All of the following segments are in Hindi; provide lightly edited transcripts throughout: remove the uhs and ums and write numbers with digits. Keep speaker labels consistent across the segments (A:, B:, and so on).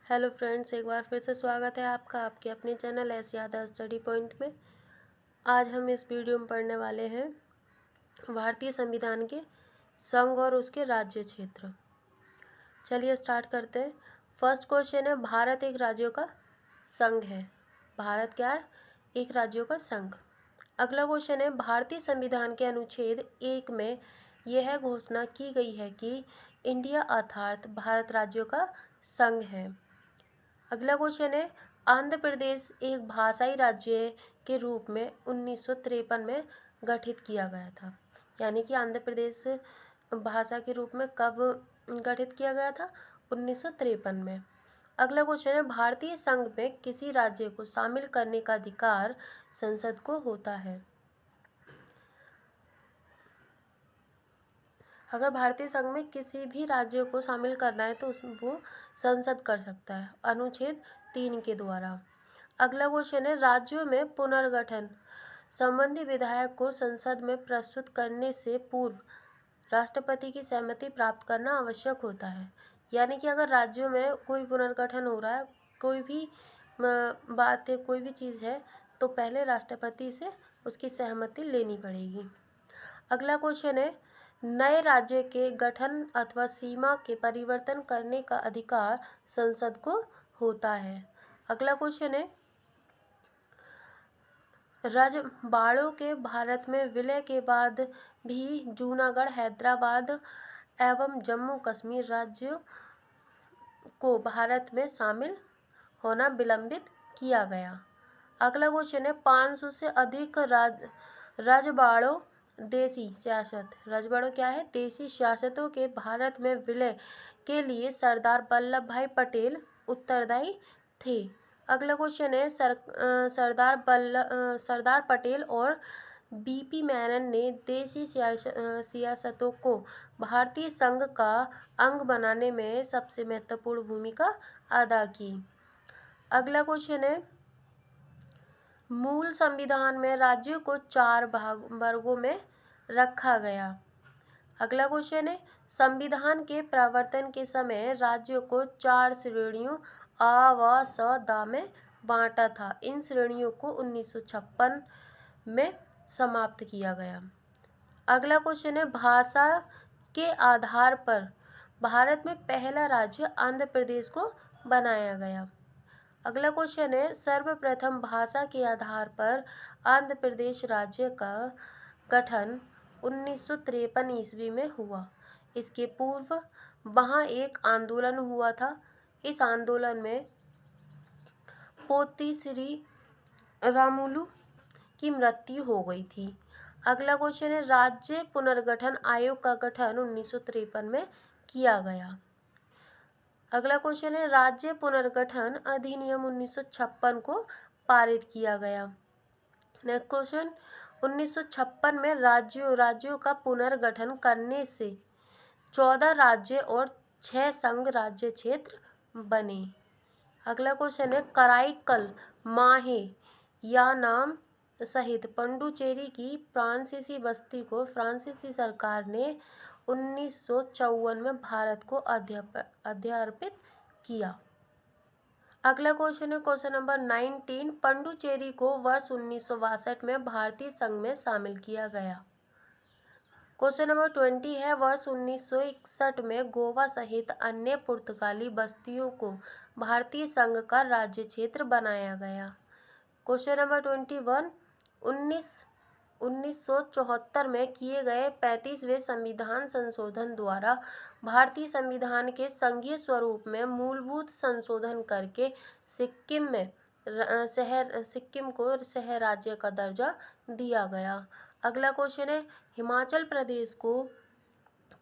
A: हेलो फ्रेंड्स, एक बार फिर से स्वागत है आपका आपके अपने चैनल ऐसे यादा स्टडी पॉइंट में। आज हम इस वीडियो में पढ़ने वाले हैं भारतीय संविधान के संघ और उसके राज्य क्षेत्र। चलिए स्टार्ट करते हैं। फर्स्ट क्वेश्चन है, भारत एक राज्यों का संघ है। भारत क्या है? एक राज्यों का संघ। अगला क्वेश्चन है, भारतीय संविधान के अनुच्छेद 1 में यह घोषणा की गई है कि इंडिया अर्थात भारत राज्यों का संघ है। अगला क्वेश्चन है, आंध्र प्रदेश एक भाषाई राज्य के रूप में 1953 में गठित किया गया था। यानी कि आंध्र प्रदेश भाषा के रूप में कब गठित किया गया था? 1953 में। अगला क्वेश्चन है, भारतीय संघ में किसी राज्य को शामिल करने का अधिकार संसद को होता है। अगर भारतीय संघ में किसी भी राज्य को शामिल करना है तो वो संसद कर सकता है अनुच्छेद 3 के द्वारा। अगला क्वेश्चन है, राज्यों में पुनर्गठन संबंधी विधेयक को संसद में प्रस्तुत करने से पूर्व राष्ट्रपति की सहमति प्राप्त करना आवश्यक होता है। यानी कि अगर राज्यों में कोई पुनर्गठन हो रहा है, कोई भी बात है, कोई भी चीज़ है, तो पहले राष्ट्रपति से उसकी सहमति लेनी पड़ेगी। अगला क्वेश्चन है, नए राज्य के गठन अथवा सीमा के परिवर्तन करने का अधिकार संसद को होता है। अगला क्वेश्चन है, रजवाड़ों के भारत में विलय के बाद भी जूनागढ़, हैदराबाद एवं जम्मू कश्मीर राज्यों को भारत में शामिल होना विलंबित किया गया। अगला क्वेश्चन है, 500 से अधिक रजवाड़ों देशी सियासत, रजवाड़ों क्या है? देशी सियासतों के भारत में विलय के लिए सरदार वल्लभ भाई पटेल उत्तरदायी थे। अगला क्वेश्चन है, सरदार पटेल और बीपी मेनन ने देशी सियासतों को भारतीय संघ का अंग बनाने में सबसे महत्वपूर्ण भूमिका अदा की। अगला क्वेश्चन है, मूल संविधान में राज्यों को 4 वर्गों में रखा गया। अगला क्वेश्चन है, संविधान के प्रवर्तन के समय राज्यों को 4 श्रेणियों अ, व, स, द में बांटा था। इन श्रेणियों को 1956 में समाप्त किया गया। अगला क्वेश्चन है, भाषा के आधार पर भारत में पहला राज्य आंध्र प्रदेश को बनाया गया। अगला क्वेश्चन है, सर्वप्रथम भाषा के आधार पर आंध्र प्रदेश राज्य का गठन 1953 ईस्वी में हुआ। इसके पूर्व वहाँ एक आंदोलन हुआ था। इस आंदोलन में पोती श्री रामुलु की मृत्यु हो गई थी। अगला क्वेश्चन है, राज्य पुनर्गठन आयोग का गठन 1953 में किया गया। अगला क्वेश्चन है, राज्य पुनर्गठन अधिनियम 1956 को पारित किया गया। नेक्स्ट क्वेश्चन, 1956 में राज्यों का पुनर्गठन करने से 14 राज्य और 6 संघ राज्य क्षेत्र बने। अगला क्वेश्चन है, कराईकल, माहे या नाम सहित पुडुचेरी की फ्रांसीसी बस्ती को फ्रांसीसी सरकार ने 1954 में भारत को अध्यार्पित किया। अगला क्वेश्चन है, क्वेश्चन नंबर 19, पुडुचेरी को वर्ष 1962 में भारतीय संघ में शामिल किया गया। क्वेश्चन नंबर 20 है, वर्ष 1961 में गोवा सहित अन्य पुर्तगाली बस्तियों को भारतीय संघ का राज्य क्षेत्र बनाया गया। क्वेश्चन नंबर 21, 1974 में किए गए 35वें संविधान संशोधन द्वारा भारतीय संविधान के संघीय स्वरूप में मूलभूत संशोधन करके सिक्किम को शहर राज्य का दर्जा दिया गया। अगला क्वेश्चन है, हिमाचल प्रदेश को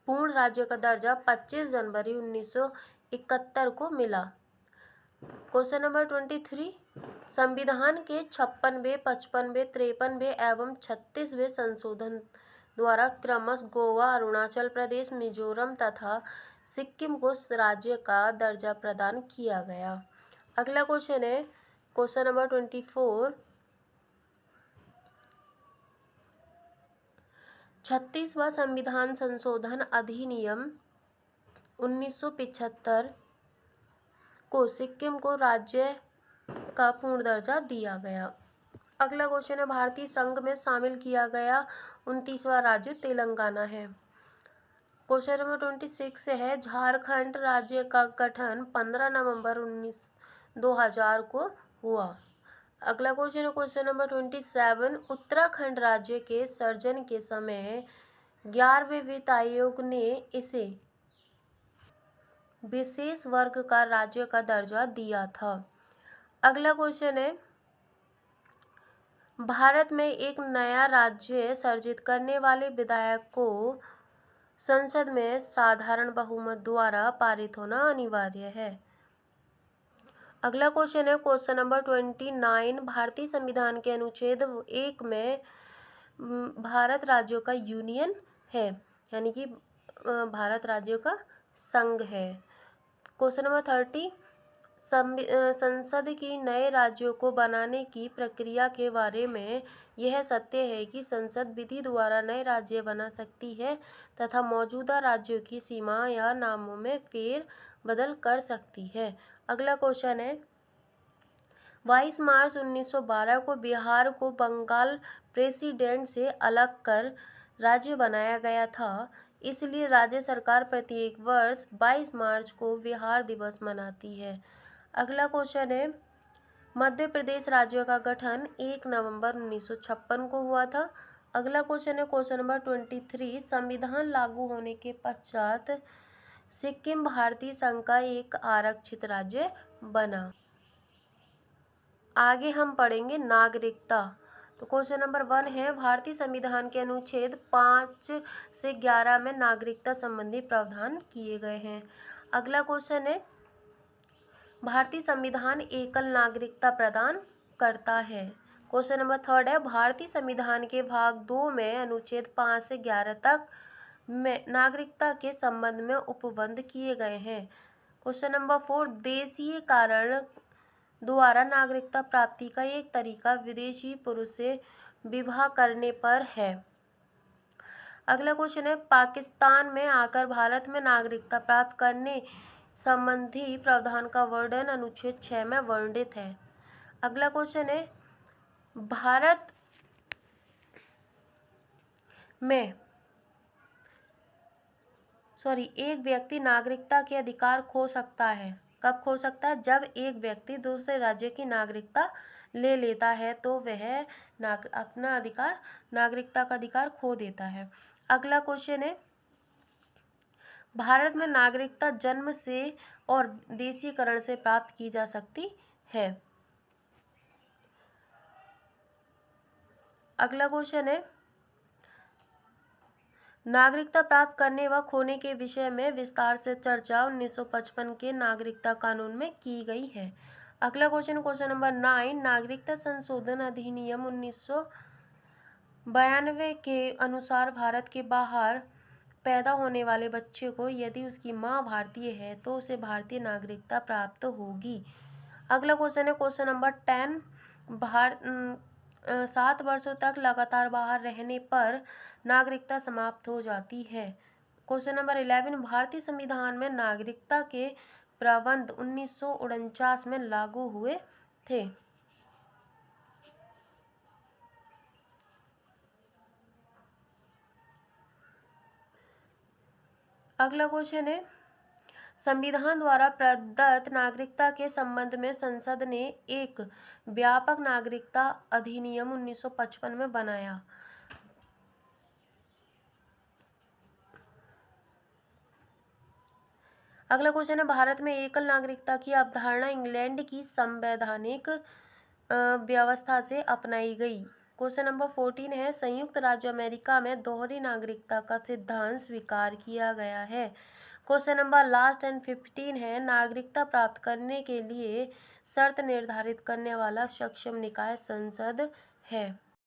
A: पूर्ण राज्य का दर्जा 25 जनवरी 1971 को मिला। क्वेश्चन नंबर 23, संविधान के 56वें, 55वें, 53वें एवं 36वें संशोधन द्वारा क्रमशः गोवा, अरुणाचल प्रदेश, मिजोरम तथा सिक्किम को राज्य का दर्जा प्रदान किया गया। अगला क्वेश्चन है, क्वेश्चन नंबर 24, 36वां संविधान संशोधन अधिनियम 1975 को सिक्किम को राज्य का पूर्ण दर्जा दिया गया। अगला क्वेश्चन है, भारतीय संघ में शामिल किया गया 29वां राज्य तेलंगाना है। क्वेश्चन नंबर 26 है, झारखंड राज्य का गठन 15 नवंबर 2000 को हुआ। अगला क्वेश्चन है, क्वेश्चन नंबर 27, उत्तराखंड राज्य के सृजन के समय 11वें वित्त आयोग ने इसे विशेष वर्ग का राज्य का दर्जा दिया था। अगला क्वेश्चन है, भारत में एक नया राज्य सृजित करने वाले विधेयक को संसद में साधारण बहुमत द्वारा पारित होना अनिवार्य है। अगला क्वेश्चन है, क्वेश्चन नंबर 29, भारतीय संविधान के अनुच्छेद 1 में भारत राज्यों का यूनियन है, यानी कि भारत राज्यों का संघ है। क्वेश्चन नंबर 30, संसद की नए राज्यों को बनाने की प्रक्रिया के बारे में यह सत्य है कि संसद विधि द्वारा नए राज्य बना सकती है तथा मौजूदा राज्यों की सीमा या नामों में फेर बदल कर सकती है। अगला क्वेश्चन है, 22 मार्च 1912 को बिहार को बंगाल प्रेसिडेंट से अलग कर राज्य बनाया गया था, इसलिए राज्य सरकार प्रत्येक वर्ष 22 मार्च को बिहार दिवस मनाती है। अगला क्वेश्चन है, मध्य प्रदेश राज्य का गठन 1 नवंबर 1956 को हुआ था। अगला क्वेश्चन है, क्वेश्चन नंबर 23, संविधान लागू होने के पश्चात सिक्किम भारतीय संघ का एक आरक्षित राज्य बना। आगे हम पढ़ेंगे नागरिकता। तो क्वेश्चन नंबर 1 है, भारतीय संविधान के अनुच्छेद 5 से 11 में नागरिकता संबंधी प्रावधान किए गए हैं। अगला क्वेश्चन है, भारतीय संविधान एकल नागरिकता प्रदान करता है। क्वेश्चन नंबर 3 है, भारतीय संविधान के भाग 2 में अनुच्छेद 5 से 11 तक में नागरिकता के संबंध में उपबंध किए गए हैं। क्वेश्चन नंबर 4, देशीय कारण द्वारा नागरिकता प्राप्ति का एक तरीका विदेशी पुरुष से विवाह करने पर है। अगला क्वेश्चन है, पाकिस्तान में आकर भारत में नागरिकता प्राप्त करने संबंधी प्रावधान का वर्णन अनुच्छेद 6 में वर्णित है। अगला क्वेश्चन है, भारत में एक व्यक्ति नागरिकता के अधिकार खो सकता है। कब खो सकता है? जब एक व्यक्ति दूसरे राज्य की नागरिकता ले लेता है तो वह अपना अधिकार, नागरिकता का अधिकार खो देता है। अगला क्वेश्चन है, भारत में नागरिकता जन्म से और देशीकरण से प्राप्त की जा सकती है। अगला क्वेश्चन है, नागरिकता प्राप्त करने व खोने के विषय में विस्तार से चर्चा 1955 के नागरिकता कानून में की गई है। अगला क्वेश्चन नंबर 9, नागरिकता संशोधन अधिनियम 1992 के अनुसार भारत के बाहर पैदा होने वाले बच्चे को यदि उसकी माँ भारतीय है तो उसे भारतीय नागरिकता प्राप्त होगी। अगला क्वेश्चन है, क्वेश्चन नंबर 10, 7 वर्षों तक लगातार बाहर रहने पर नागरिकता समाप्त हो जाती है। क्वेश्चन नंबर 11, भारतीय संविधान में नागरिकता के प्रबंध 1949 में लागू हुए थे। अगला क्वेश्चन है, संविधान द्वारा प्रदत्त नागरिकता के संबंध में संसद ने एक व्यापक नागरिकता अधिनियम 1955 में बनाया। अगला क्वेश्चन है, भारत में एकल नागरिकता की अवधारणा इंग्लैंड की संवैधानिक व्यवस्था से अपनाई गई। क्वेश्चन नंबर 14 है, संयुक्त राज्य अमेरिका में दोहरी नागरिकता का सिद्धांत स्वीकार किया गया है। क्वेश्चन नंबर लास्ट एंड 15 है, नागरिकता प्राप्त करने के लिए शर्त निर्धारित करने वाला सक्षम निकाय संसद है।